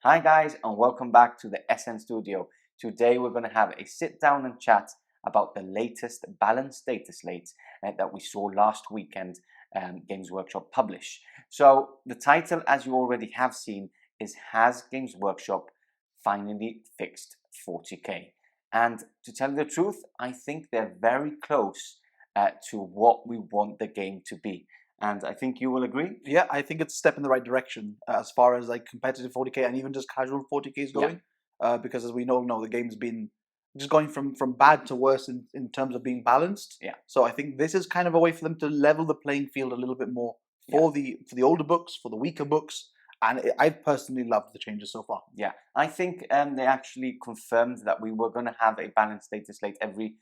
Hi guys, and welcome back to the SN Studio. Today we're going to have a sit down and chat about the latest balanced data slates that we saw last weekend Games Workshop publish. So the title, as you already have seen, is Has Games Workshop Finally Fixed 40k? And to tell you the truth, I think they're very close to what we want the game to be. And I think you will agree. Yeah, I think it's a step in the right direction as far as like competitive 40k and even just casual 40k is going. Because as we all know, the game's been just going from bad to worse in terms of being balanced. Yeah. So I think this is kind of a way for them to level the playing field a little bit more for the older books, for the weaker books. And I've personally loved the changes so far. Yeah, I think they actually confirmed that we were going to have a balanced data slate every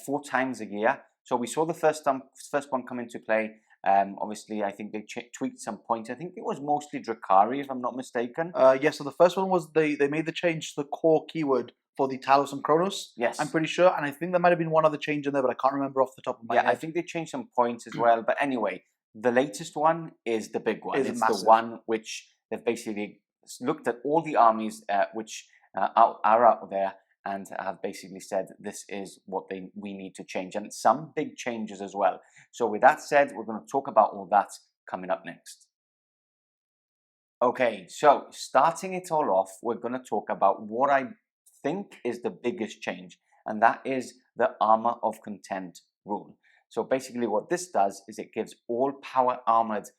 4 times a year. So we saw the first one come into play. Obviously, I think they tweaked some points. I think it was mostly Drakari, if I'm not mistaken. Yeah, so the first one was they made the change to the core keyword for the Talos and Kronos. Yes. I'm pretty sure. And I think there might have been one other change in there, but I can't remember off the top of my head. Yeah, I think they changed some points as well. But anyway, the latest one is the big one. It's massive. The one which they've basically looked at all the armies which are out there and have basically said this is what we need to change, and some big changes as well. So with that said, we're going to talk about all that coming up next. Okay, so starting it all off, we're going to talk about what I think is the biggest change, and that is the Armor of Content rule. So basically what this does is it gives all power armored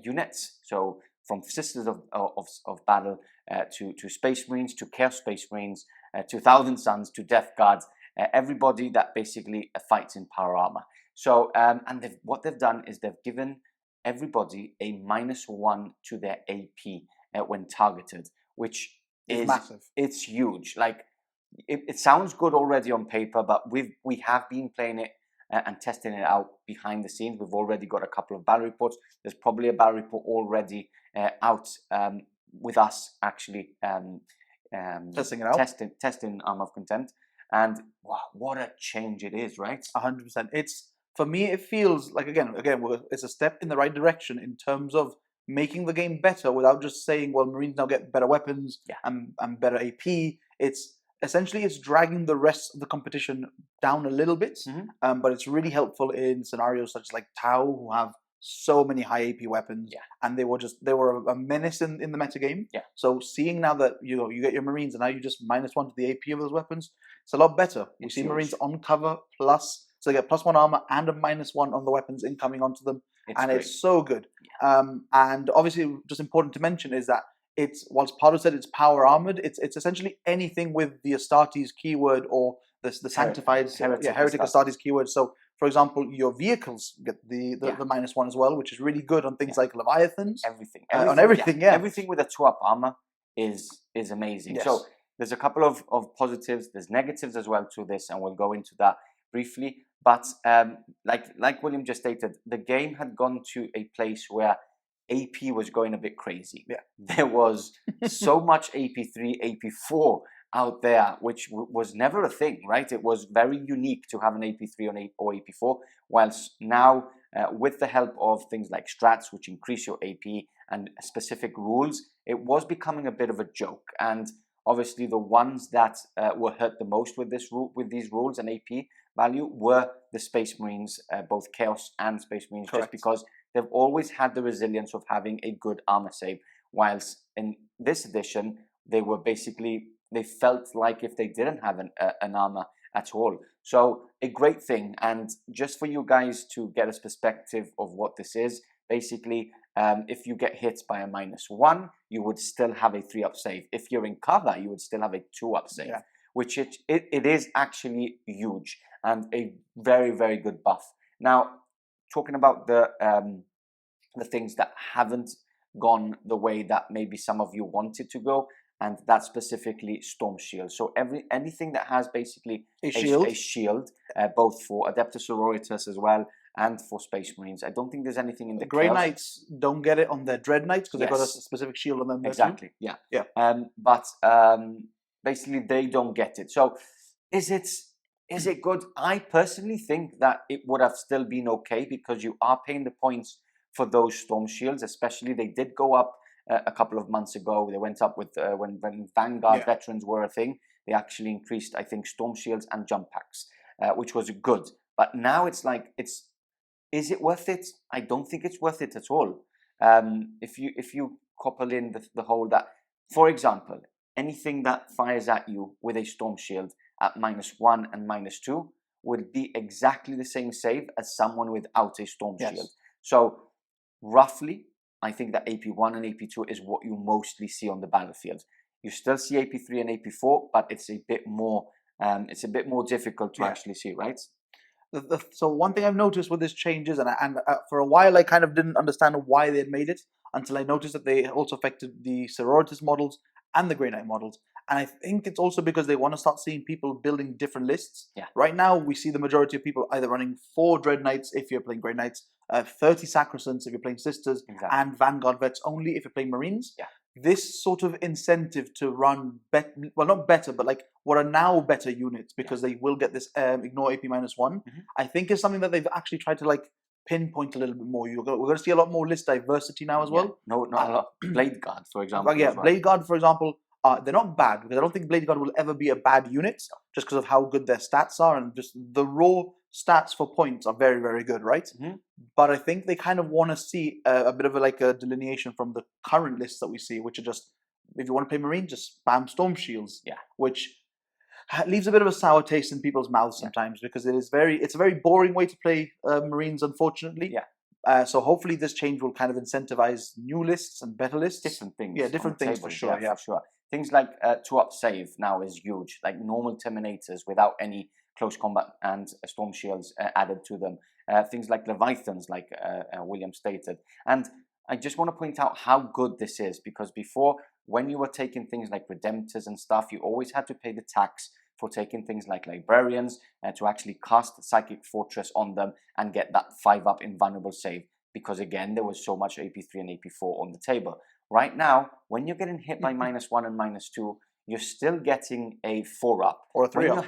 units, so from Sisters of Battle to Space Marines, to Chaos Space Marines, to Thousand Suns, to Death Guards, everybody that basically fights in power armor. So, and what they've done is they've given everybody a -1 to their AP when targeted, which is massive. It's huge. Like it sounds good already on paper, but we have been playing it and testing it out behind the scenes. We've already got a couple of battle reports. There's probably a battle report already out with us actually testing it out, testing Armor of Content, and wow, what a change it is, right? 100%. It's, for me, it feels like again, it's a step in the right direction in terms of making the game better without just saying, well, Marines now get better weapons and better AP. It's essentially it's dragging the rest of the competition down a little bit, but it's really helpful in scenarios such as like Tau, who have so many high AP weapons, and they were a menace in the meta game. So seeing now that you get your Marines and now you just -1 to the AP of those weapons, it's a lot better. We see Marines on cover plus, so they get +1 armor and a -1 on the weapons incoming onto them, it's so good. And obviously, just important to mention is that it's, whilst Pardo said it's power armored, it's essentially anything with the Astartes keyword or the sanctified Heretic Astartes keyword. So, for example, your vehicles get the -1 as well, which is really good on things like Leviathans. Everything on everything, everything with a 2-up armor is amazing. Yes. So there's a couple of positives. There's negatives as well to this, and we'll go into that briefly. But like William just stated, the game had gone to a place where AP was going a bit crazy. There was so much AP3, AP4 out there, which was never a thing, right? It was very unique to have an AP3 or AP4, whilst now with the help of things like strats, which increase your AP, and specific rules, it was becoming a bit of a joke. And obviously the ones that were hurt the most with these rules and AP value were the Space Marines, both Chaos and Space Marines. Correct. Just because they've always had the resilience of having a good armor save, whilst in this edition they felt like if they didn't have an armor at all. So a great thing. And just for you guys to get a perspective of what this is, basically if you get hit by a -1, you would still have a 3-up save. If you're in cover, you would still have a 2-up save, which it is actually huge and a very, very good buff. Now, talking about the things that haven't gone the way that maybe some of you wanted to go, and that's specifically Storm Shield. So anything that has basically a shield, both for Adeptus Sororitas as well and for Space Marines. I don't think there's anything in the Grey Chaos. Knights don't get it on their Dread Knights because they've got a specific shield on them. Exactly. Yeah. But basically they don't get it. So is it good? I personally think that it would have still been okay because you are paying the points for those Storm Shields, especially they did go up a couple of months ago. They went up with when Vanguard veterans were a thing. They actually increased, I think, storm shields and jump packs, which was good. But now it's like, is it worth it? I don't think it's worth it at all. If you couple in the whole that, for example, anything that fires at you with a storm shield at -1 and -2 would be exactly the same save as someone without a storm shield. So roughly, I think that AP1 and AP2 is what you mostly see on the battlefield. You still see AP3 and AP4, but it's a bit more difficult to actually see, right? So one thing I've noticed with this changes, and for a while I kind of didn't understand why they had made it until I noticed that they also affected the Sororitas models and the Grey Knight models. And I think it's also because they want to start seeing people building different lists. Right now, we see the majority of people either running 4 Dread Knights if you're playing Grey Knights, 30 Sacrosants if you're playing Sisters, and Vanguard Vets only if you're playing Marines. This sort of incentive to run, well, not better, but like what are now better units because they will get this ignore AP -1, I think is something that they've actually tried to like pinpoint a little bit more. We're going to see a lot more list diversity now as well. No, not a lot. Blade Guard, for example. Blade Guard, for example, they're not bad because I don't think Blade Guard will ever be a bad unit just because of how good their stats are, and just the raw stats for points are very, very good, right? But I think they kind of want to see a bit of a delineation from the current lists that we see, which are just, if you want to play Marine, just spam Storm Shields, which leaves a bit of a sour taste in people's mouths sometimes because it's a very boring way to play Marines, unfortunately. So hopefully this change will kind of incentivize new lists and better lists. Different things. Different things for sure. For sure. Things like 2-up save now is huge. Like normal Terminators without any close combat and storm shields added to them. Things like Leviathans, like William stated. And I just want to point out how good this is, because before, when you were taking things like Redemptors and stuff, you always had to pay the tax for taking things like Librarians to actually cast Psychic Fortress on them and get that 5-up invulnerable save, because again, there was so much AP3 and AP4 on the table. Right now, when you're getting hit by -1 and -2, you're still getting a 4-up. Or a 3-up.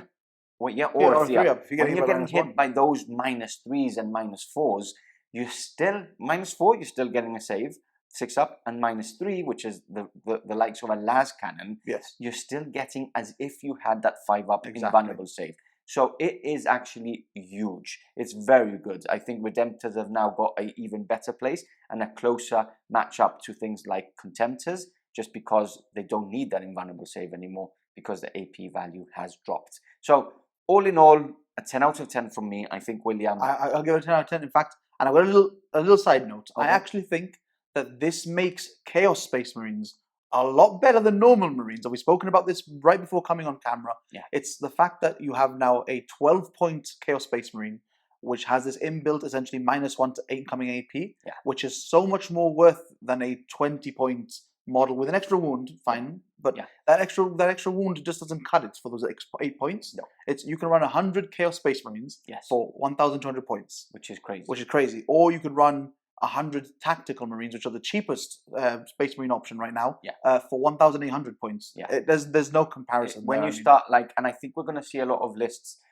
Or a 3-up. When you're getting hit by those -3s and -4s, you're still, -4, you're still getting a save, 6-up, and -3, which is the likes of a las cannon, you're still getting as if you had that 5-up invulnerable save. So it is actually huge. It's very good. I think Redemptors have now got an even better place and a closer matchup to things like Contemptors, just because they don't need that invulnerable save anymore because the AP value has dropped. So all in all, a 10 out of 10 from me. I think, William, I'll give it a 10 out of 10. In fact, and I've got a little side note. I actually think that this makes Chaos Space Marines a lot better than normal Marines. And we've spoken about this right before coming on camera. It's the fact that you have now a 12-point Chaos Space Marine, which has this inbuilt essentially -1 to incoming AP, which is so much more worth than a 20-point model with an extra wound, fine, but that extra wound just doesn't cut it for those 8 points. You can run 100 Chaos Space Marines for 1,200 points, which is crazy. Or you could run 100 Tactical Marines, which are the cheapest Space Marine option right now, for 1,800 points. There's no comparison. When you start and I think we're going to see a lot of lists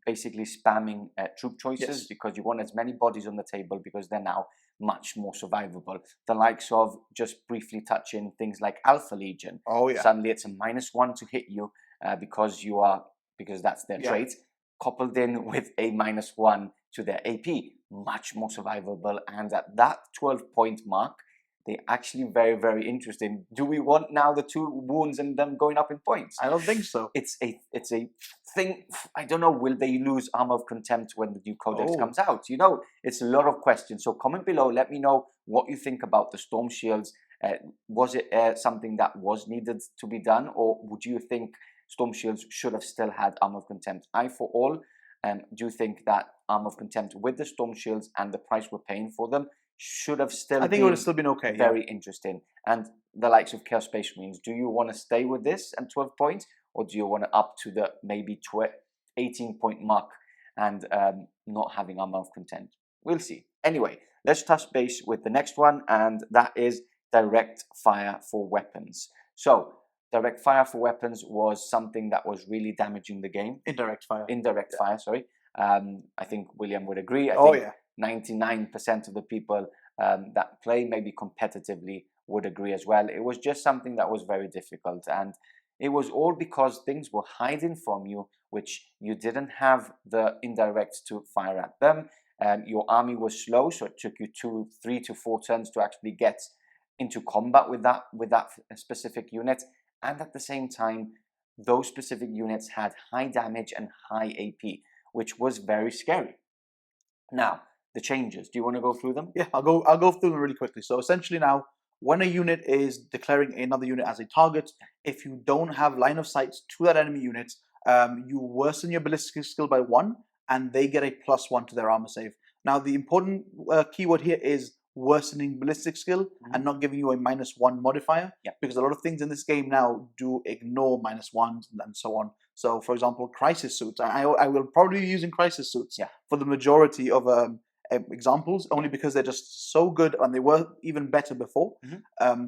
basically spamming troop choices because you want as many bodies on the table because they're now much more survivable. The likes of, just briefly touching things like Alpha Legion. Suddenly it's a -1 to hit you because that's their trait, coupled in with a -1 to their AP. Much more survivable, and at that 12-point mark, they're actually very, very interesting. Do we want now the 2 wounds and them going up in points? I don't think so. It's a thing. I don't know. Will they lose Armor of Contempt when the new codex comes out? It's a lot of questions. So comment below. Let me know what you think about the Storm Shields. Was it something that was needed to be done, or would you think Storm Shields should have still had Armor of Contempt? I, for all, do think that Armor of Contempt with the Storm Shields and the price we're paying for them should have still I think it would have still been okay. Very interesting. And the likes of Chaos Space Marines, do you want to stay with this and 12 points, or do you want to up to the maybe 18-point mark and not having Armor of Contempt? We'll see. Anyway, let's touch base with the next one, and that is direct fire for weapons. So direct fire for weapons was something that was really damaging the game. Indirect fire, sorry. I think William would agree. I think 99% of the people that play maybe competitively would agree as well. It was just something that was very difficult, and it was all because things were hiding from you, which you didn't have the indirects to fire at them. Your army was slow, so it took you 3 to 4 turns to actually get into combat with that specific unit. And at the same time, those specific units had high damage and high AP, which was very scary. Now, the changes. Do you want to go through them? Yeah, I'll go through them really quickly. So essentially now, when a unit is declaring another unit as a target, if you don't have line of sight to that enemy unit, you worsen your ballistic skill by 1, and they get a +1 to their armor save. Now, the important keyword here is worsening ballistic skill and not giving you a -1 modifier, because a lot of things in this game now do ignore -1s and so on. So, for example, crisis suits. I will probably be using crisis suits for the majority of examples, only because they're just so good, and they were even better before.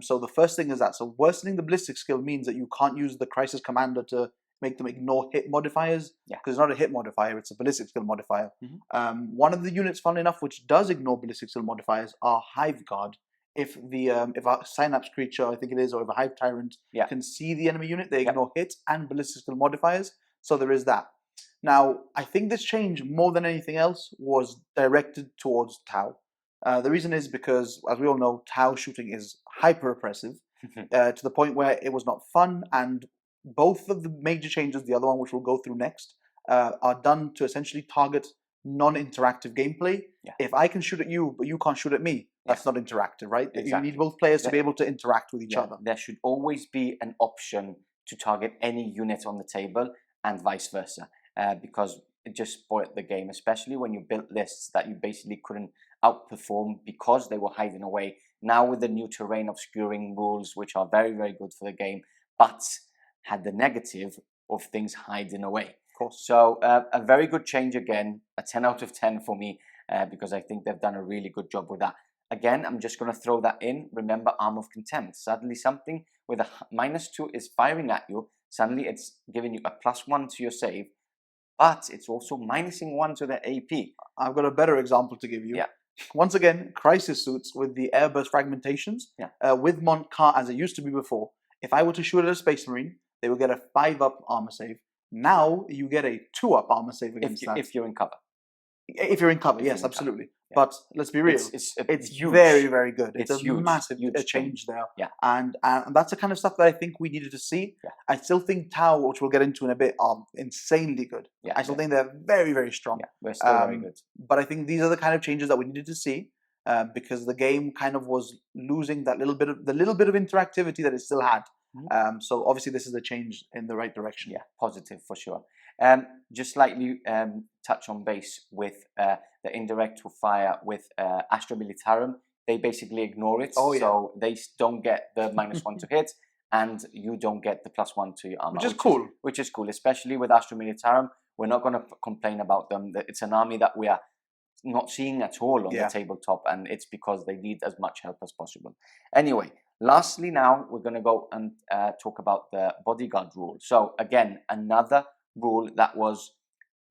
So the first thing is that. So worsening the ballistic skill means that you can't use the crisis commander to make them ignore hit modifiers, because it's not a hit modifier, it's a ballistic skill modifier. One of the units, funnily enough, which does ignore ballistic skill modifiers are Hive Guard. If a Synapse creature, I think it is, or if a Hive Tyrant can see the enemy unit, they ignore hit and ballistic skill modifiers. So there is that. Now, I think this change, more than anything else, was directed towards Tau. The reason is because, as we all know, Tau shooting is hyper oppressive, to the point where it was not fun, and both of the major changes, the other one which we'll go through next, are done to essentially target non-interactive gameplay. If I can shoot at you, but you can't shoot at me, that's not interactive, right? Exactly. You need both players to be able to interact with each other. There should always be an option to target any unit on the table, and vice versa, because it just spoiled the game, especially when you built lists that you basically couldn't outperform because they were hiding away. Now with the new terrain obscuring rules, which are very, very good for the game, but had the negative of things hiding away. Of course. So a very good change again, a 10 out of 10 for me, because I think they've done a really good job with that. Again, I'm just going to throw that in. Remember, Arm of Contempt. Suddenly something with a -2 is firing at you. Suddenly it's giving you a +1 to your save, but it's also -1 to the AP. I've got a better example to give you. Once again, crisis suits with the airburst fragmentations, with Montcar as it used to be before. If I were to shoot at a Space Marine, they would get a 5-up armor save. Now you get a 2-up armor save against that. If you're in cover. If you're in cover, yes, absolutely. But let's be real, it's huge. very, very good. It's a huge, massive huge change there. And that's the kind of stuff that I think we needed to see. I still think Tau, which we'll get into in a bit, are insanely good. I still think they're very, very strong. We're still very good. But I think these are the kind of changes that we needed to see, because the game kind of was losing that little bit of interactivity that it still had. So obviously this is a change in the right direction. Positive for sure. Just slightly touch on base with the indirect to fire with Astra Militarum. They basically ignore it, so they don't get the -1 to hit, and you don't get the +1 to your armor, which is cool, especially with Astra Militarum. We're not going to complain about them. It's an army that we are not seeing at all on the tabletop, and it's because they need as much help as possible. Anyway, lastly, now we're going to go and talk about the Bodyguard Rule. So again, another rule that was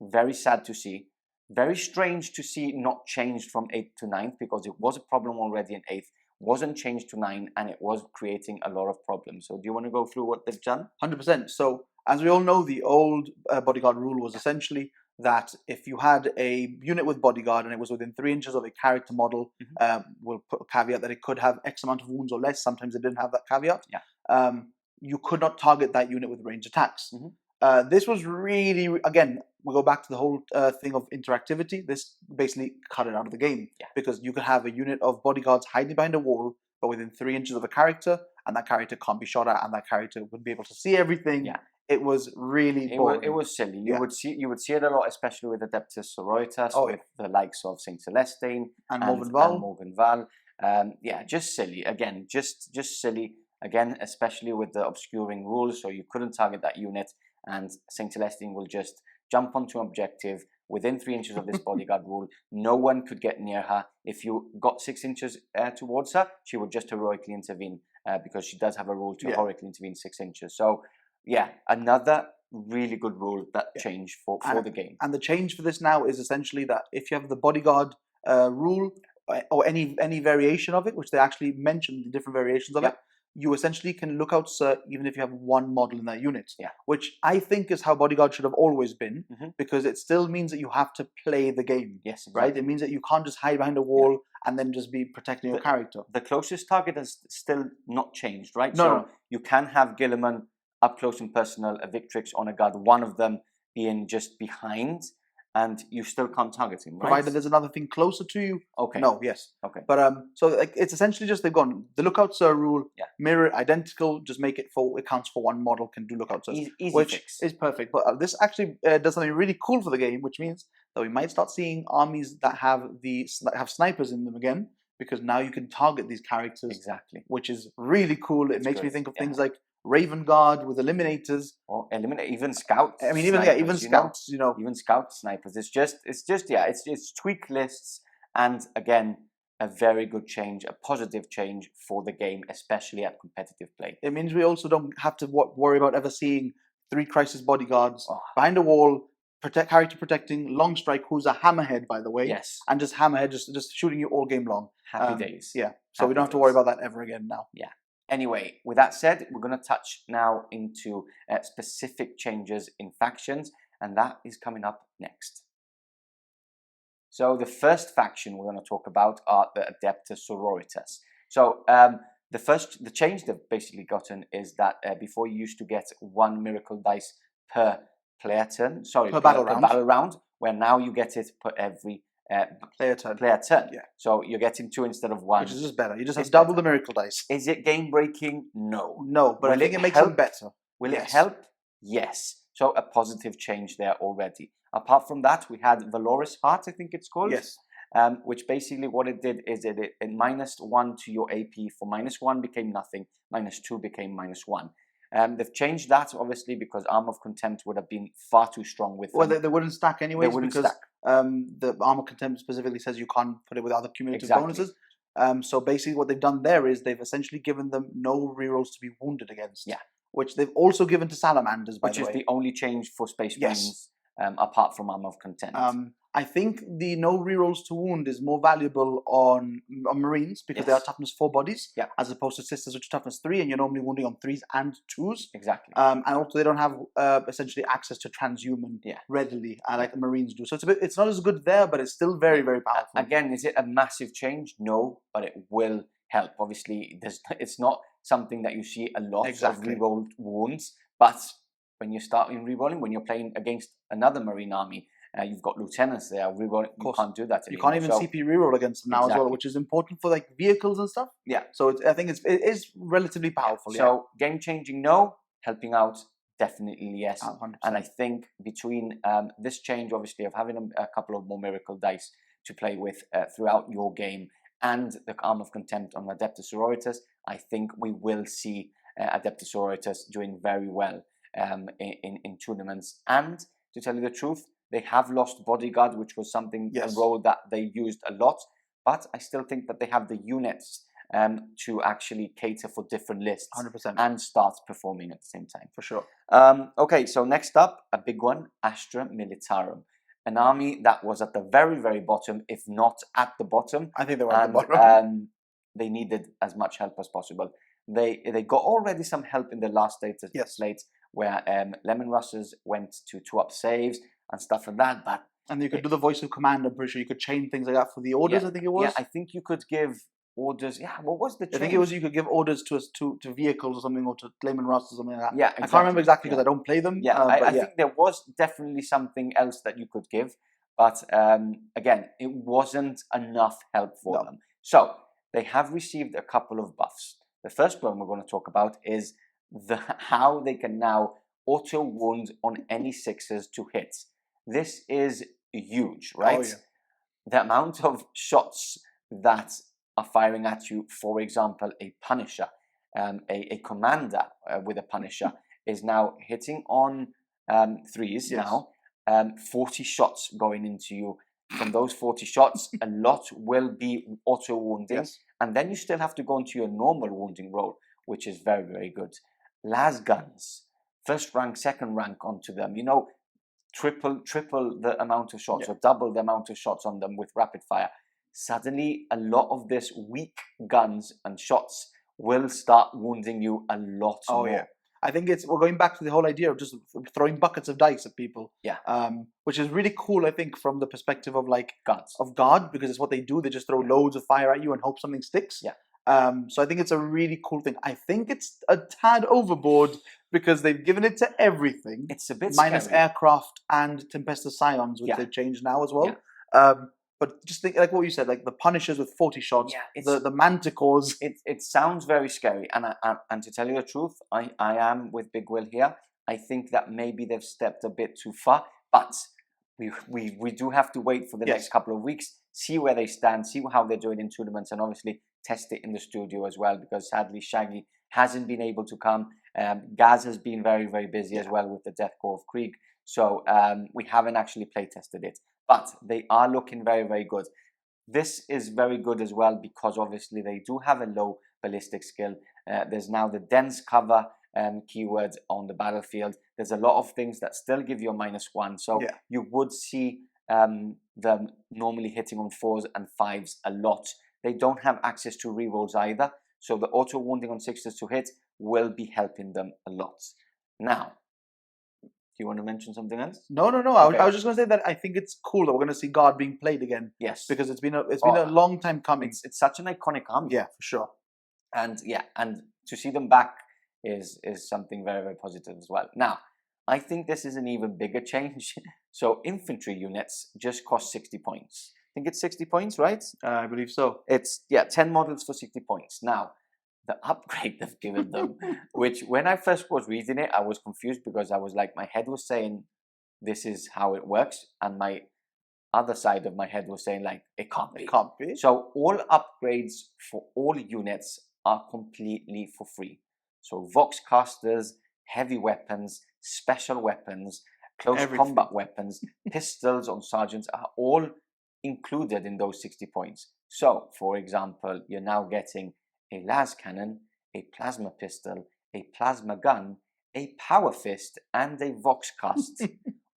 very sad to see, very strange to see not changed from 8th to 9th, because it was a problem already in 8th, wasn't changed to 9, and it was creating a lot of problems. So do you want to go through what they've done? 100%. So as we all know, the old Bodyguard Rule was essentially that if you had a unit with Bodyguard and it was within 3 inches of a character model, we'll put a caveat that it could have X amount of wounds or less. Sometimes it didn't have that caveat. You could not target that unit with range attacks. This was really, again, we'll go back to the whole thing of interactivity. This basically cut it out of the game, because you could have a unit of bodyguards hiding behind a wall, but within 3 inches of a character, and that character can't be shot at, and that character would be able to see everything. It was really boring. It was silly. You would see it a lot, especially with the Depthus Sororitas, with the likes of Saint Celestine and Morgan Val. Just silly. Again, just silly. Again, especially with the obscuring rules, so you couldn't target that unit, and Saint Celestine will just jump onto an objective within 3 inches of this Bodyguard Rule. No one could get near her. If you got 6 inches towards her, she would just heroically intervene, because she does have a rule to heroically intervene 6 inches. So another really good rule that changed for the game. And the change for this now is essentially that if you have the Bodyguard Rule, or any variation of it, which they actually mentioned the different variations of it, you essentially can look out Sir even if you have one model in that unit. Yeah. Which I think is how Bodyguard should have always been, Mhm. because it still means that you have to play the game. Yes, Right? exactly. It means that you can't just hide behind a wall and then just be protecting your character. The closest target has still not changed, right? No, so no. you can have Gilliman up close and personal, a Victrix on a guard, one of them being just behind, and you still can't target him, right? Provided there's another thing closer to you. Okay. No, yes. Okay. But so like it's essentially just they've gone the lookout Sir rule, mirror identical, just make it it counts for one model, can do lookout Sirs, Easy which fix. is perfect. But this actually does something really cool for the game, which means that we might start seeing armies that have snipers in them again, because now you can target these characters. Exactly. Which is really cool. It makes me good, think of things like Raven Guard with eliminators, or eliminate even scouts. I mean, even snipers, even scouts, even scout snipers. It's tweak lists, and again, a very good change, a positive change for the game, especially at competitive play. It means we also don't have to worry about ever seeing 3 crisis bodyguards behind a wall, character protecting, long strike, who's a hammerhead, by the way. Yes. And just hammerhead, just shooting you all game long. Happy days. Yeah. So we don't have to worry about that ever again now. Yeah. Anyway, with that said, we're going to touch now into specific changes in factions, and that is coming up next. So the first faction we're going to talk about are the Depthus Sororitas. So the change they've basically gotten is that before you used to get 1 miracle dice per player turn, per battle round, where now you get it per every player turn. Yeah. So you're getting 2 instead of 1. Which is just better. You just have double the miracle dice. Is it game breaking? No. No, but I think it makes them better. Will it help? Yes. So a positive change there already. Apart from that, we had Valoris Heart, I think it's called. Yes. Which basically what it did is it -1 to your AP for -1 became nothing, -2 became -1. They've changed that obviously because Arm of Contempt would have been far too strong with them. Well, they wouldn't stack anyways, because stack. The Arm of Contempt specifically says you can't put it with other cumulative bonuses. So basically what they've done there is they've essentially given them no rerolls to be wounded against. Yeah. Which they've also given to Salamanders, by the way. Which is the only change for Space Marines apart from Arm of Contempt. I think the no rerolls to wound is more valuable on Marines because they are toughness 4 bodies, as opposed to Sisters, which are toughness 3, and you're normally wounding on 3s and 2s. Exactly. And also they don't have essentially access to transhuman readily, like the Marines do. So it's not as good there, but it's still very, very powerful. Again, is it a massive change? No, but it will help. Obviously, it's not something that you see a lot of rerolled wounds, but when you start in rerolling, when you're playing against another Marine army, you've got lieutenants there. Rerolling, you can't do that anymore. You can't even CP reroll against them now as well, which is important for like vehicles and stuff. Yeah. So I think it is relatively powerful. So game changing, no. Helping out, definitely yes. 100%. And I think between this change, obviously, of having a couple of more miracle dice to play with throughout your game, and the Arm of Contempt on Adeptus Sororitas, I think we will see Adeptus Sororitas doing very well in tournaments. And to tell you the truth, they have lost Bodyguard, which was something, a role that they used a lot. But I still think that they have the units to actually cater for different lists 100%. and start performing at the same time. For sure. Okay, so next up, a big one, Astra Militarum. An army that was at the very, very bottom, if not at the bottom. I think they were at the bottom. They needed as much help as possible. They got already some help in the last Dataslate, where Lemon Russes went to 2-up saves and stuff like that. But and you could do the voice of command. I'm pretty sure you could chain things like that for the orders. I think it was. Yeah, I think you could give orders. Yeah, what was the change? I think it was you could give orders to vehicles or something, or to Lemon Russes or something like that. Yeah, exactly. I can't remember exactly because I don't play them. Yeah, I think there was definitely something else that you could give, but again, it wasn't enough help for them. So they have received a couple of buffs. The first one we're going to talk about is how they can now auto wound on any 6s to hit. This is huge, right? Oh, yeah. The amount of shots that are firing at you, for example, a Punisher, a commander with a Punisher is now hitting on 3s now. 40 shots going into you. From those 40 shots, a lot will be auto wounding, and then you still have to go into your normal wounding roll, which is very, very good. Las guns, first rank, second rank onto them. You know, triple the amount of shots or double the amount of shots on them with rapid fire. suddenly a lot of this weak guns and shots will start wounding you a lot more. Yeah. I think we're going back to the whole idea of just throwing buckets of dice at people. Yeah. Which is really cool, I think, from the perspective of like Guards. of guard, because it's what they do. They just throw loads of fire at you and hope something sticks. Yeah. So I think it's a really cool thing. I think it's a tad overboard because they've given it to everything. It's a bit minus scary. aircraft and Tempestus Scions, which they've changed now as well. But just think, like what you said, like the Punishers with 40 shots, the Manticores. It sounds very scary, and to tell you the truth, I am with Big Will here. I think that maybe they've stepped a bit too far, but we do have to wait for the next couple of weeks, see where they stand, see how they're doing in tournaments, and obviously test it in the studio as well, because sadly Shaggy hasn't been able to come. Gaz has been very, very busy as well with the Death Core of Krieg, so we haven't actually play tested it. But they are looking very, very good. This is very good as well because obviously they do have a low ballistic skill. There's now the dense cover keyword on the battlefield. There's a lot of things that still give you a -1. So you would see them normally hitting on 4s and 5s a lot. They don't have access to rerolls either. So the auto wounding on 6s to hit will be helping them a lot. Now, do you want to mention something else? No. Okay. I was just going to say that I think it's cool that we're going to see Guard being played again. Yes, because it's been a long time coming. It's such an iconic army. Yeah, for sure. And to see them back is something very, very positive as well. Now, I think this is an even bigger change. So infantry units just cost 60 points. I think it's 60 points, right? I believe so. It's 10 models for 60 points. Now, the upgrade they've given them, which when I first was reading it, I was confused because I was like, my head was saying this is how it works, and my other side of my head was saying like, it can't be. It can't be. So all upgrades for all units are completely for free. So Vox casters, heavy weapons, special weapons, close combat weapons, pistols on sergeants are all included in those 60 points. So, for example, you're now getting a las cannon, a plasma pistol, a plasma gun, a power fist, and a vox cast,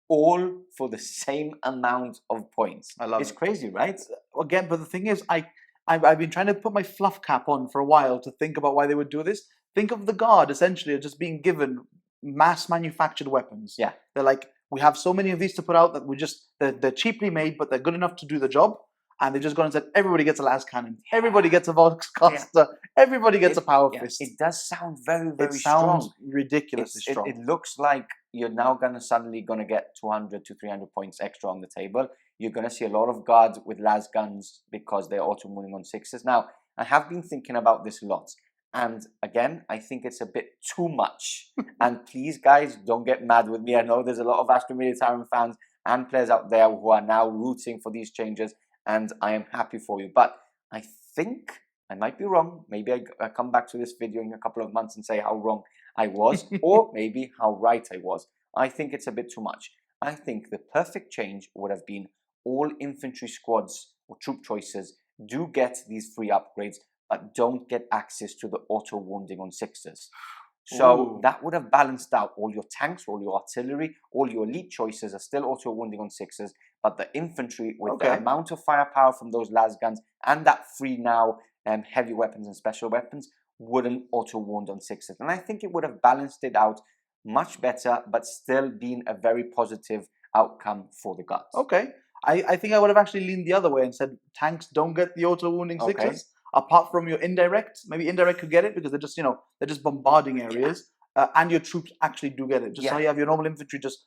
all for the same amount of points. I love it. It's crazy, right? Again, but the thing is, I've been trying to put my fluff cap on for a while to think about why they would do this. Think of the Guard essentially just being given mass manufactured weapons. Yeah. They're like, we have so many of these to put out that they're cheaply made, but they're good enough to do the job. And they've just gone and said, everybody gets a las cannon, everybody gets a vox caster, everybody gets a power fist. It does sound very, very strong. It sounds ridiculously strong. It looks like you're now suddenly going to get 200 to 300 points extra on the table. You're going to see a lot of guards with las guns because they're auto moving on 6s. Now, I have been thinking about this a lot. And again, I think it's a bit too much. And please, guys, don't get mad with me. I know there's a lot of Astra Militarum fans and players out there who are now rooting for these changes. And I am happy for you. But I think I might be wrong. Maybe I come back to this video in a couple of months and say how wrong I was, or maybe how right I was. I think it's a bit too much. I think the perfect change would have been all infantry squads or troop choices do get these free upgrades, but don't get access to the auto wounding on 6s. So that would have balanced out all your tanks, all your artillery, all your elite choices are still auto wounding on 6s, but the infantry with the amount of firepower from those las guns and that free now heavy weapons and special weapons wouldn't auto wound on 6s. And I think it would have balanced it out much better, but still been a very positive outcome for the Guards. Okay. I think I would have actually leaned the other way and said tanks don't get the auto wounding 6s. Apart from your indirect, maybe indirect could get it because they're just, they're just bombarding areas, and your troops actually do get it. Just so you have your normal infantry, just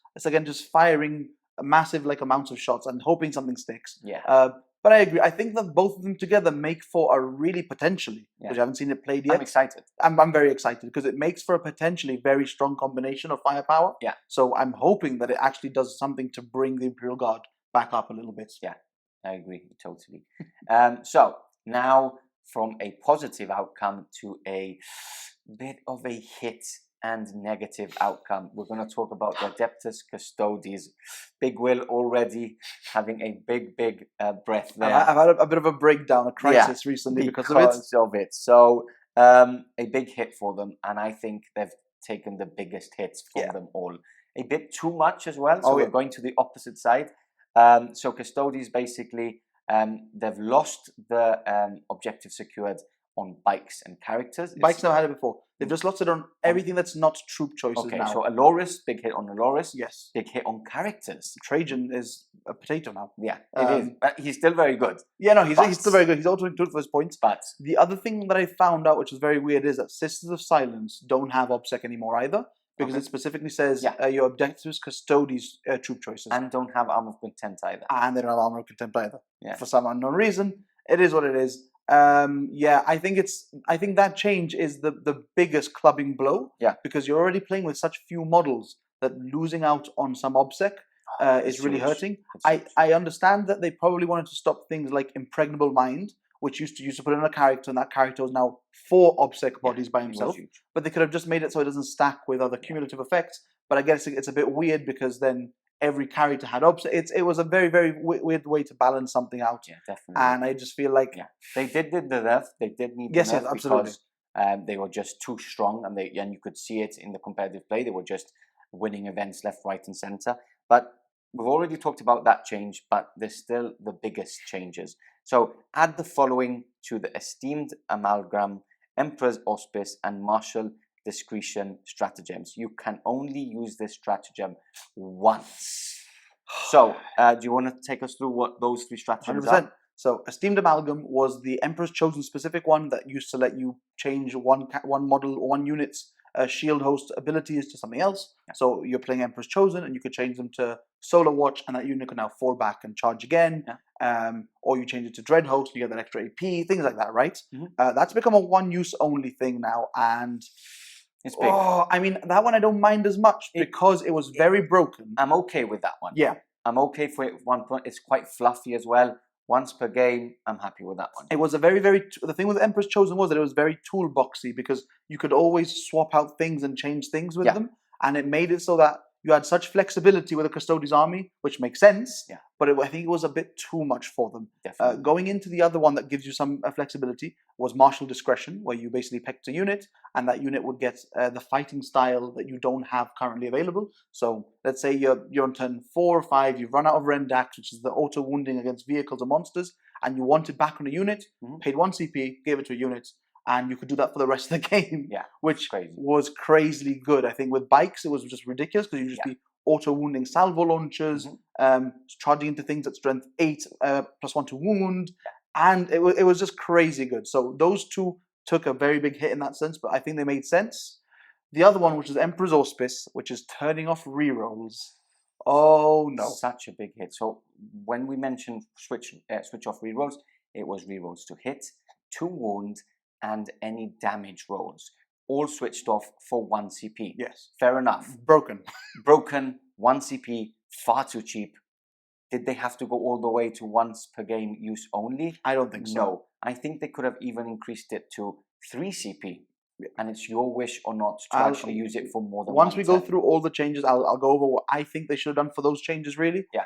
firing massive amounts of shots and hoping something sticks. But I agree. I think that both of them together make for a really potentially, which I haven't seen it played yet. I'm excited. I'm very excited because it makes for a potentially very strong combination of firepower. Yeah. So I'm hoping that it actually does something to bring the Imperial Guard back up a little bit. Yeah, I agree totally. So now, from a positive outcome to a bit of a hit and negative outcome, we're going to talk about the Depthus Custodies. Big Will already having a big breath there. I've had a bit of a breakdown, a crisis recently because of it. So a big hit for them, and I think they've taken the biggest hits from them all. A bit too much as well, so we're going to the opposite side. So Custodies basically They've lost the objective secured on bikes and characters. Bikes never had it before. They've just lost it on everything that's not troop choices Okay, now. so Aloris, big hit on Aloris. Yes. Big hit on characters. Trajan is a potato now. Yeah, it is. But he's still very good. Yeah, no, he's still very good. He's also good for his points. But the other thing that I found out, which is very weird, is that Sisters of Silence don't have OBSEC anymore either, because it specifically says your Depthus Custodies troop choices. And don't have Armor of Contempt either. And they don't have Armor of Contempt either. Yeah. For some unknown reason. It is what it is. I think that change is the biggest clubbing blow. Yeah. Because you're already playing with such few models that losing out on some OBSEC is really hurting. I understand that they probably wanted to stop things like Impregnable Mind, which used to put in a character, and that character was now 4 OBSEC bodies by himself. But they could have just made it so it doesn't stack with other cumulative effects. But I guess it's a bit weird because then every character had OBSEC. It was a very, very weird way to balance something out. Yeah, definitely. And I just feel like they did the nerf. They did need the yes, nerf absolutely. because they were just too strong, and you could see it in the competitive play. They were just winning events left, right, and center. But we've already talked about that change, but there's still the biggest changes. So add the following to the esteemed amalgam: Emperor's Auspice and Martial Discretion stratagems. You can only use this stratagem once. So, do you want to take us through what those 3 stratagems 100%. are? So, Esteemed Amalgam was the Emperor's Chosen specific one that used to let you change one model or one unit's shield host abilities to something else. Yeah. So, you're playing Emperor's Chosen and you could change them to Solar Watch, and that unit can now fall back and charge again. Yeah. Or you change it to Dread Host, you get that extra AP, things like that, right? That's become a one-use only thing now, and it's big. I mean, that one I don't mind as much because it was very broken. I'm okay with that one. Yeah. I'm okay for it. 1 point. It's quite fluffy as well. Once per game, I'm happy with that one. It was a very, the thing with Emperor's Chosen was that it was very toolboxy because you could always swap out things and change things with them. And it made it so that you had such flexibility with the Custodies army, which makes sense. Yeah. But I think it was a bit too much for them. Definitely. Going into the other one that gives you some flexibility was Martial Discretion, where you basically picked a unit, and that unit would get the fighting style that you don't have currently available. So let's say you're on turn 4 or 5, you've run out of Rendax, which is the auto wounding against vehicles or monsters, and you want it back on a unit, paid 1 CP, gave it to a unit, and you could do that for the rest of the game. Yeah, which was crazily good. I think with bikes it was just ridiculous because you just be auto wounding salvo launchers, charging into things at strength 8 +1 to wound, and it was just crazy good. So those 2 took a very big hit in that sense, but I think they made sense. The other one, which is Emperor's Auspice, which is turning off rerolls. Oh no, such a big hit. So when we mentioned switch off rerolls, it was rerolls to hit, to wound, and any damage rolls, all switched off for 1 CP. Yes. Fair enough. Broken, 1 CP, far too cheap. Did they have to go all the way to once per game use only? I don't think so. No. I think they could have even increased it to 3 CP. And it's your wish or not to actually use it for more than once we go through all the changes, I'll go over what I think they should have done for those changes, really. Yeah.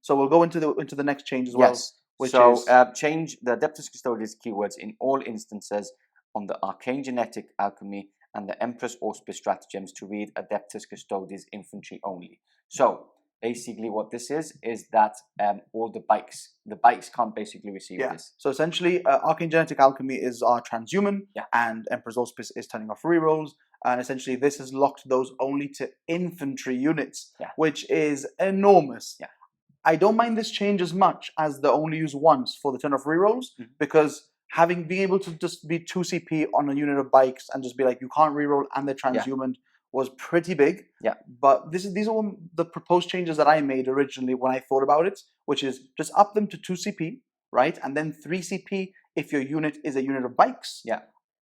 So we'll go into the next change as well. Yes. So change the Depthus Custodies keywords in all instances on the Arcane Genetic Alchemy and the Emperor's Auspice stratagems to read Adeptus Custodies infantry only. So basically what this is that all the bikes can't basically receive this. So essentially Arcane Genetic Alchemy is our transhuman, and Emperor's Auspice is turning off rerolls, and essentially this has locked those only to infantry units, which is enormous. I don't mind this change as much as the only use once for the turn off rerolls, because being able to just be 2 CP on a unit of bikes and just be like, you can't reroll and they're transhuman was pretty big. But these are the proposed changes that I made originally when I thought about it, which is just up them to 2 CP, right? And then 3 CP if your unit is a unit of bikes.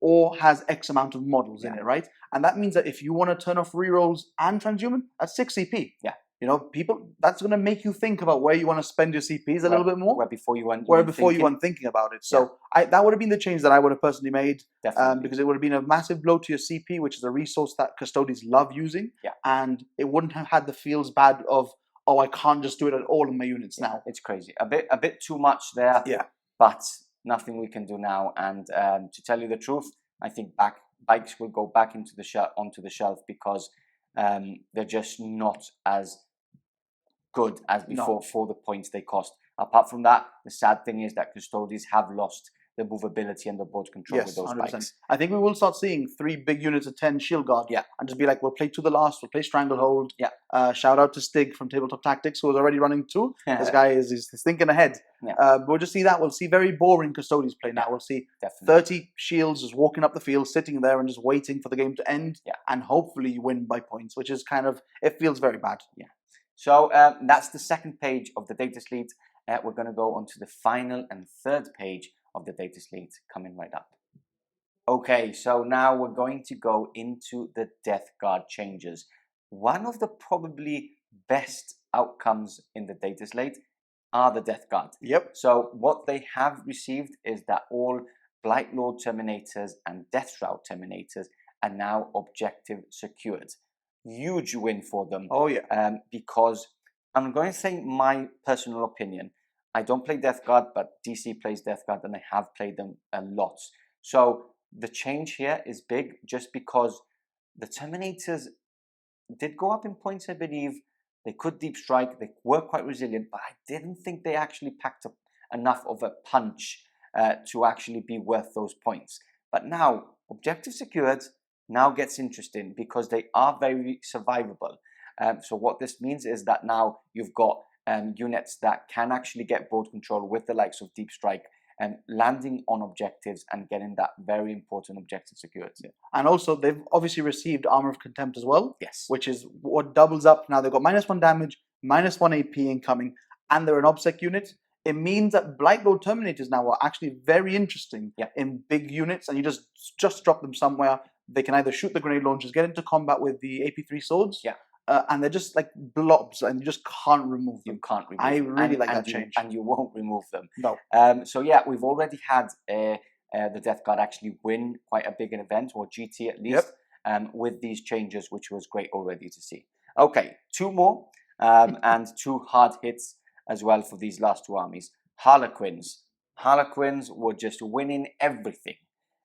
Or has X amount of models in it, right? And that means that if you want to turn off rerolls and transhuman, that's 6 CP. You know, that's going to make you think about where you want to spend your CPs a little bit more. Where before you weren't thinking about it. So that would have been the change that I would have personally made. Because it would have been a massive blow to your CP, which is a resource that Custodies love using. And it wouldn't have had the feels bad of, oh, I can't just do it at all in my units now. It's crazy. A bit too much there. But nothing we can do now. And to tell you the truth, I think bikes will go back onto the shelf because they're just not as good as before for the points they cost. Apart from that, the sad thing is that Custodies have lost the movability and the board control with Yes, those 100%. bikes. I think we will start seeing 3 big units of 10 shield guard. Yeah. And just be like, we'll play to the last, we'll play Stranglehold. Yeah. Shout out to Stig from Tabletop Tactics, who was already running 2. This guy is thinking ahead. Yeah. We'll just see that. We'll see very boring Custodies play now. We'll see Definitely. 30 shields just walking up the field, sitting there and just waiting for the game to end. Yeah. And hopefully you win by points, which is kind of, it feels very bad. Yeah. So that's the second page of the Dataslate. We're going to go on to the final and third page of the Dataslate coming right up. Okay, so now we're going to go into the Death Guard changes. One of the probably best outcomes in the Dataslate are the Death Guard. Yep. So what they have received is that all Blightlord Terminators and Deathshroud Terminators are now objective secured. Huge win for them. Oh yeah. Because I'm going to say my personal opinion. I don't play Death Guard, but DC plays Death Guard and I have played them a lot. So the change here is big just because the Terminators did go up in points, I believe. They could deep strike, they were quite resilient, but I didn't think they actually packed up enough of a punch to actually be worth those points. But now, objective secured now gets interesting because they are very survivable. So what this means is that now you've got units that can actually get board control with the likes of Deep Strike and landing on objectives and getting that very important objective secured. Yeah. And also, they've obviously received Armor of Contempt as well. Yes. Which is what doubles up. Now they've got -1 damage, -1 AP incoming, and they're an OBSEC unit. It means that Blightlord Terminators now are actually very interesting in big units, and you just drop them somewhere. They can either shoot the grenade launchers, get into combat with the AP3 swords. Yeah. And they're just like blobs, and you just can't remove them. You can't remove I them. really like and that change. And you won't remove them. No. So yeah, we've already had the Death Guard actually win quite a big event, or GT at least, with these changes, which was great already to see. Okay, 2 more, and 2 hard hits as well for these last 2 armies. Harlequins. Harlequins were just winning everything.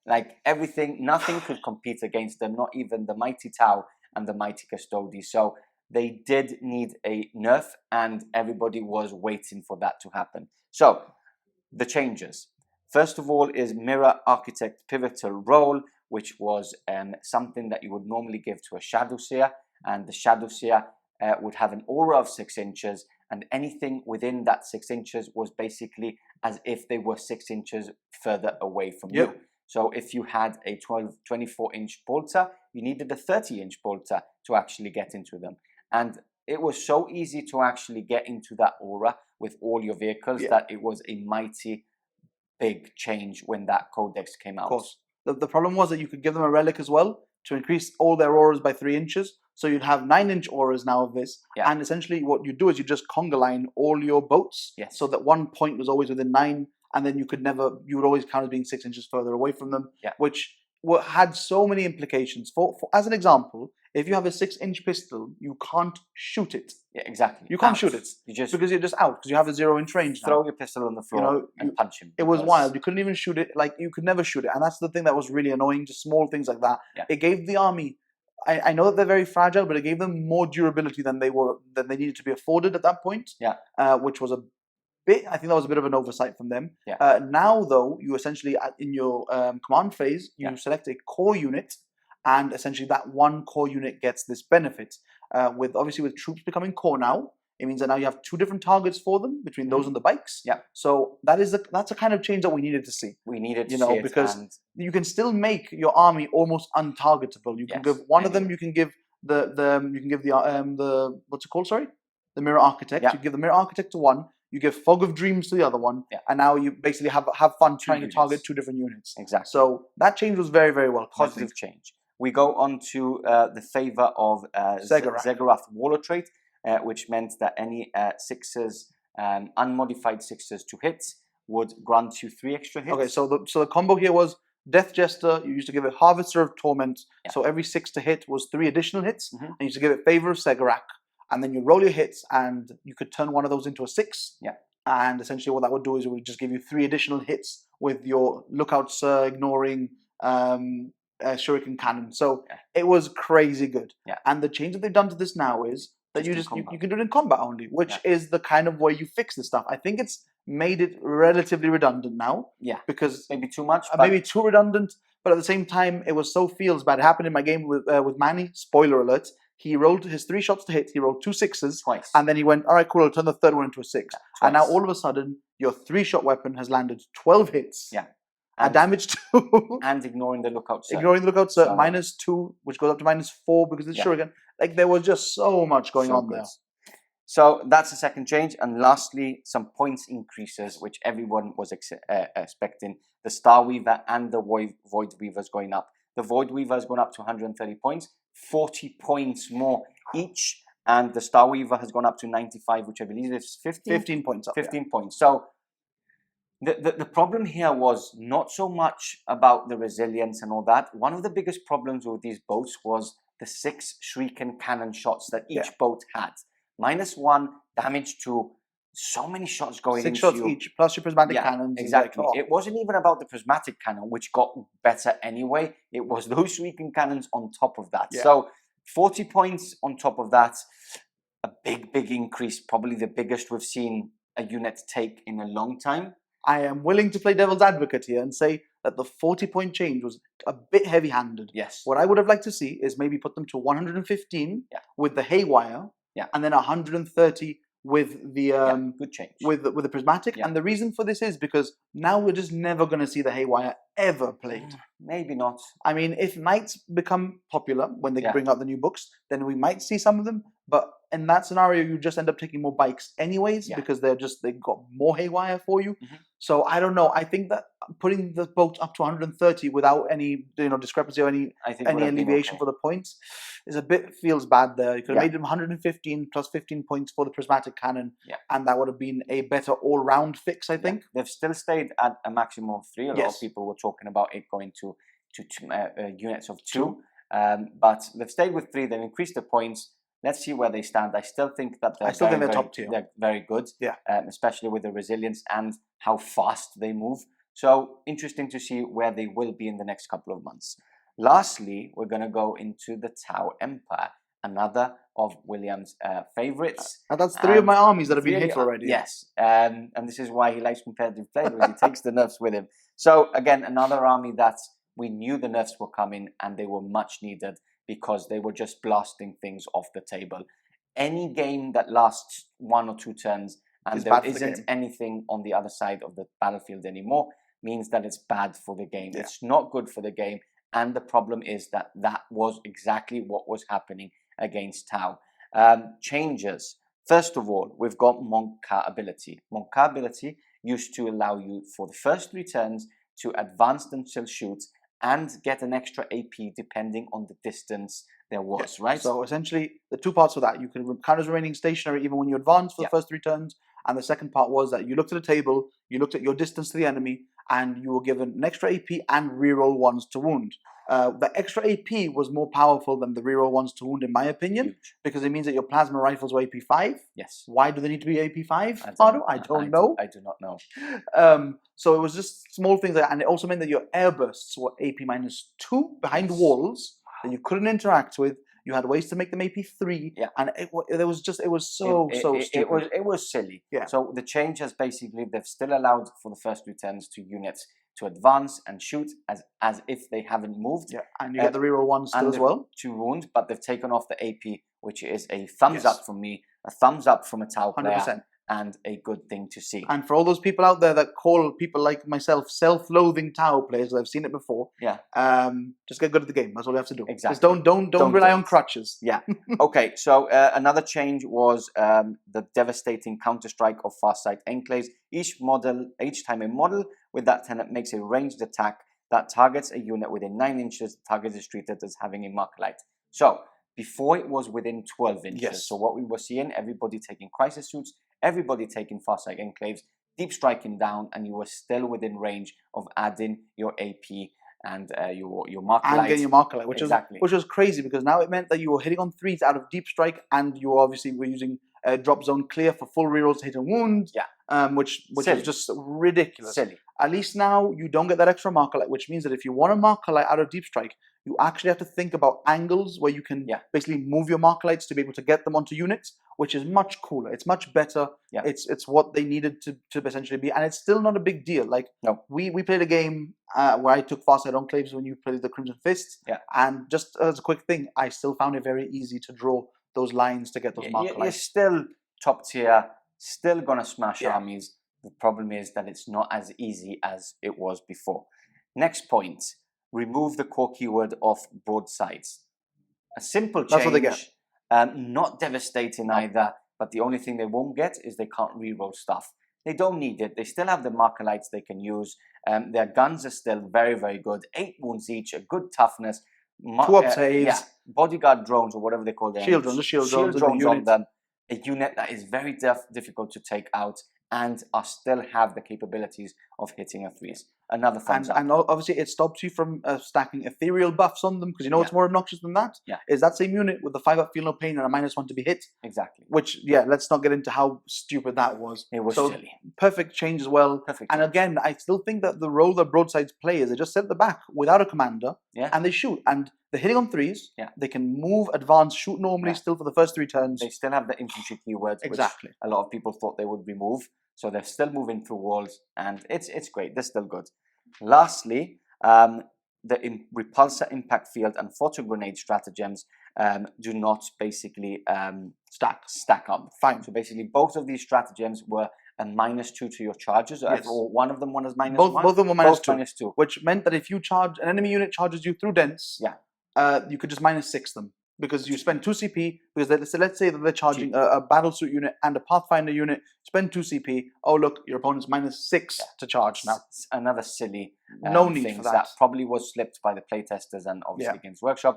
Like everything, nothing could compete against them, not even the Mighty Tau and the Mighty Custodies. So they did need a nerf, and everybody was waiting for that to happen. So the changes. First of all is Mirror Architect Pivotal Role, which was something that you would normally give to a Shadow Seer, and the Shadow Seer would have an aura of 6 inches, and anything within that 6 inches was basically as if they were 6 inches further away from you. So if you had a 24-inch bolter, you needed a 30-inch bolter to actually get into them. And it was so easy to actually get into that aura with all your vehicles that it was a mighty big change when that codex came out. Of course. The problem was that you could give them a relic as well to increase all their auras by 3 inches. So you'd have 9-inch auras now of this. And essentially what you do is you just conga line all your boats so that one point was always within 9. And then you would always count as being 6 inches further away from them, which had so many implications. For as an example, if you have a 6-inch pistol, you can't shoot it. Yeah, exactly. You can't shoot it. Because you're just out, because you have a 0-inch range now. Throw your pistol on the floor and punch him. It was wild. You couldn't even shoot it. Like, you could never shoot it. And that's the thing that was really annoying, just small things like that. It gave the army, I know that they're very fragile, but it gave them more durability than they needed to be afforded at that point. Which was I think that was a bit of an oversight from them. Now, though, you essentially, in your command phase, you select a core unit, and essentially that one core unit gets this benefit. With troops becoming core now, it means that now you have 2 different targets for them between those and the bikes. So that's a kind of change that we needed to see. We needed to see it, because you can still make your army almost untargetable. You can give one of them. You can give the what's it called? Sorry, the Mirror Architect. You give the Mirror Architect to one. You give Fog of Dreams to the other one, and now you basically have fun trying to target 2 different units. Exactly. So that change was very, very well. Positive change. We go on to the favor of Zegarath Warlord trait, which meant that any 6s, unmodified 6s to hit, would grant you 3 extra hits. Okay, so the combo here was Death Jester. You used to give it Harvester of Torment, so every 6 to hit was 3 additional hits, and you used to give it Favor of Zegarath. And then you roll your hits, and you could turn one of those into a 6. And essentially what that would do is it would just give you 3 additional hits with your Lookout Sir, Ignoring, Shuriken Cannon. So it was crazy good. And the change that they've done to this now is, that Just in you combat. can do it in combat only, which is the kind of way you fix this stuff. I think it's made it relatively redundant now. Yeah, because maybe too much, but maybe too redundant. But at the same time, it was so feels bad. It happened in my game with Manny. Spoiler alert: he rolled his 3 shots to hit. He rolled 2 6s, twice. and then he went, "All right, cool. I'll turn the third one into a 6." Yeah, and now twice. all of a sudden, your 3-shot weapon has landed 12 hits. Yeah. A damage 2. and ignoring the lookout cert. Ignoring the lookout cert, So- -2, which goes up to -4 because it's shuriken. Like there was just so much going on there. So that's the second change. And lastly, some points increases, which everyone was expecting. The Star Weaver and the Void Weaver's going up. The Void Weaver's going up to 130 points, 40 points more each. And the Star Weaver has gone up to 95, which I believe is 15 points up. 15 points. So the problem here was not so much about the resilience and all that. One of the biggest problems with these boats was the 6 Shuriken cannon shots that each boat had. -1, damage 2, so many shots going 6 into shots you. each, plus your prismatic cannons. Exactly. Like, It wasn't even about the prismatic cannon, which got better anyway. It was those Shuriken cannons on top of that. So 40 points on top of that. A big increase. Probably the biggest we've seen a unit take in a long time. I am willing to play devil's advocate here and say that the 40-point change was a bit heavy-handed. Yes. What I would have liked to see is maybe put them to 115 with the haywire, and then 130 with the good change with the prismatic. And the reason for this is because now we're just never going to see the haywire ever played. Maybe not. I mean, if knights become popular when they bring out the new books, then we might see some of them. But in that scenario, you just end up taking more bikes anyways because they've got more haywire for you. So I don't know. I think that putting the boat up to 130 without any discrepancy or any alleviation for the points is a bit feels bad there. You could have made them 115 plus 15 points for the prismatic cannon, and that would have been a better all-round fix, I think. They've still stayed at a maximum of 3. A lot of people were talking about it going to units of 2, but they've stayed with 3. They've increased the points. Let's see where they stand. I still think that they're top tier. They're very good, especially with the resilience and how fast they move. So interesting to see where they will be in the next couple of months. Lastly, we're going to go into the Tau Empire, another of William's favorites. And that's 3 of my armies that have been hit already. Yes, and this is why he likes competitive play, because he takes the nerfs with him. So again, another army that we knew the nerfs were coming and they were much needed, because they were just blasting things off the table. Any game that lasts 1 or 2 turns and there isn't anything on the other side of the battlefield anymore means that it's bad for the game. It's not good for the game. And the problem is that that was exactly what was happening against Tau. Changes. First of all, we've got Monka ability. Monka ability used to allow you for the first 3 turns to advance until shoot and get an extra AP depending on the distance there was, right? So essentially, the 2 parts of that, you can count as remaining stationary even when you advance for the first 3 turns, and the second part was that you looked at the table, you looked at your distance to the enemy, and you were given an extra AP and reroll 1s to wound. The extra AP was more powerful than the reroll 1s to wound, in my opinion, because it means that your plasma rifles were AP 5. Yes. Why do they need to be AP 5? I don't know. I do not know. So it was just small things, and it also meant that your air bursts were AP -2 behind walls that you couldn't interact with. You had ways to make them AP 3, and it was so stupid. It was silly. Yeah. So the change has basically, they've still allowed for the first 2 turns to units to advance and shoot as if they haven't moved. Yeah, and you get the reroll 1s still as well. To wound, but they've taken off the AP, which is a thumbs up from me, a thumbs up from a Tau player. 100%. And a good thing to see. And for all those people out there that call people like myself self-loathing Tau players, I've seen it before. Just get good at the game. That's all you have to do. Exactly. Just don't rely on crutches. Yeah. Okay. So another change was the devastating counter-strike of Farsight Enclaves. Each time a model with that tenant makes a ranged attack that targets a unit within 9 inches, the target is treated as having a mark light. So before it was within 12 inches. Yes. So what we were seeing, everybody taking crisis suits, everybody taking Farsight Enclaves, deep striking down, and you were still within range of adding your AP and your marker light. And getting your marker light, which was crazy, because now it meant that you were hitting on 3s out of deep strike, and you obviously were using drop zone clear for full rerolls to hit and wound. Which is just ridiculous. Silly. At least now you don't get that extra marker light, which means that if you want a marker light out of deep strike, you actually have to think about angles where you can basically move your marker lights to be able to get them onto units, which is much cooler. It's much better. Yeah. It's what they needed to essentially be, and it's still not a big deal. Like we played a game where I took Farside Enclaves when you played the Crimson Fists, and just as a quick thing, I still found it very easy to draw those lines to get those marker lights. You're still top tier, still gonna smash armies. The problem is that it's not as easy as it was before. Next point, remove the core keyword of broadsides. A simple change. That's what they get. Not devastating either, but the only thing they won't get is they can't reroll stuff. They don't need it. They still have the marker lights they can use. Their guns are still very, very good. 8 wounds each, a good toughness. 2-up saves. Bodyguard drones or whatever they call them. Shield drones on them. A unit that is very difficult to take out and still have the capabilities of hitting a 3s. Another thumbs up. And obviously it stops you from stacking ethereal buffs on them, because you know what's more obnoxious than that? Is that same unit with the 5-up feel no pain and a -1 to be hit. Exactly. Which, let's not get into how stupid that was. It was silly. Perfect change as well. And again, I still think that the role that broadsides play is they just sit at the back without a commander and they shoot. And they're hitting on 3s. They can move, advance, shoot normally still for the first 3 turns. They still have the infantry keywords, which a lot of people thought they would remove. So they're still moving through walls, and it's great. They're still good. Lastly, the repulsor impact field and photo grenade stratagems do not basically stack up. Fine. So basically, both of these stratagems were a -2 to your charges. Or one of them was -1. Both of them were -2. -2. Which meant that if you charge an enemy unit charges you through dense, you could just -6 them. Because you spend 2 CP, because let's say that they're charging a battlesuit unit and a Pathfinder unit, spend 2 CP, oh look, your opponent's -6 to charge now. It's another silly no need for that probably was slipped by the playtesters and obviously Games Workshop.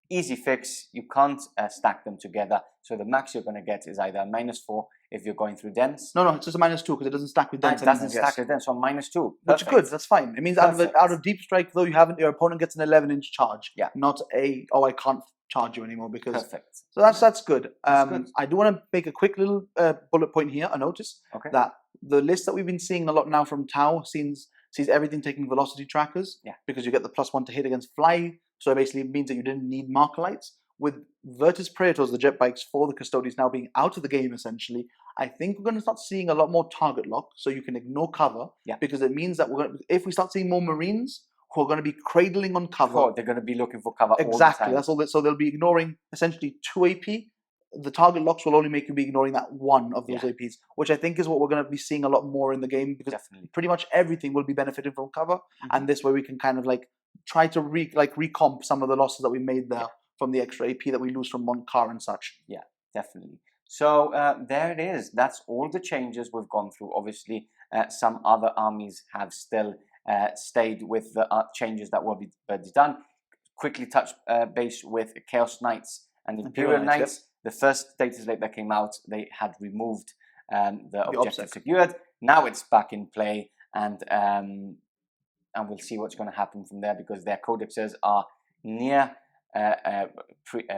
Easy fix, you can't stack them together, so the max you're going to get is either a -4 if you're going through dense. No, it's just a -2 because it doesn't stack with dense. It doesn't stack with dense, so -2. Which is good, that's fine. It means out of deep strike though, your opponent gets an 11-inch charge. Not I can't charge you anymore because so that's good. I do want to make a quick little bullet point here. I notice that the list that we've been seeing a lot now from Tau sees everything taking velocity trackers because you get the +1 to hit against fly, so it basically means that you didn't need marker lights. With Virtus Praetors, the jet bikes for the Custodies now being out of the game essentially, I think we're going to start seeing a lot more target lock, so you can ignore cover because it means that if we start seeing more Marines who are going to be cradling on cover. They're going to be looking for cover all the time. That's all. So they'll be ignoring essentially 2 AP. The target locks will only make you be ignoring that 1 of those APs, which I think is what we're going to be seeing a lot more in the game, because pretty much everything will be benefiting from cover, and this way we can kind of like try to recomp some of the losses that we made there from the extra AP that we lose from Montcar and such. Yeah, definitely. So there it is. That's all the changes we've gone through. Obviously, some other armies have still stayed with the changes that will be done. Quickly touch base with Chaos Knights and Imperial Knights. The first Dataslate that came out, they had removed the objective secured. Now it's back in play, and we'll see what's going to happen from there, because their codexes are near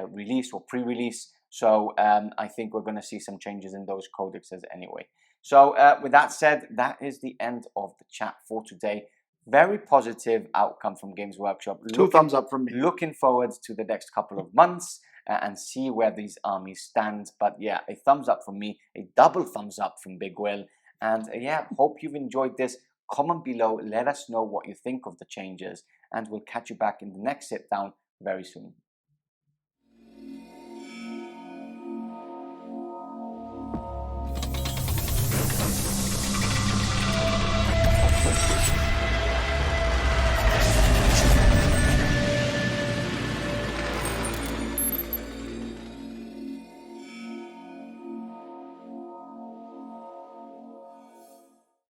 release or pre-release. So I think we're going to see some changes in those codexes anyway. So with that said, that is the end of the chat for today. Very positive outcome from Games Workshop. Two thumbs up from me. Looking forward to the next couple of months and see where these armies stand. But yeah, a thumbs up from me, a double thumbs up from Big Will. And yeah, hope you've enjoyed this. Comment below, let us know what you think of the changes, and we'll catch you back in the next sit down very soon.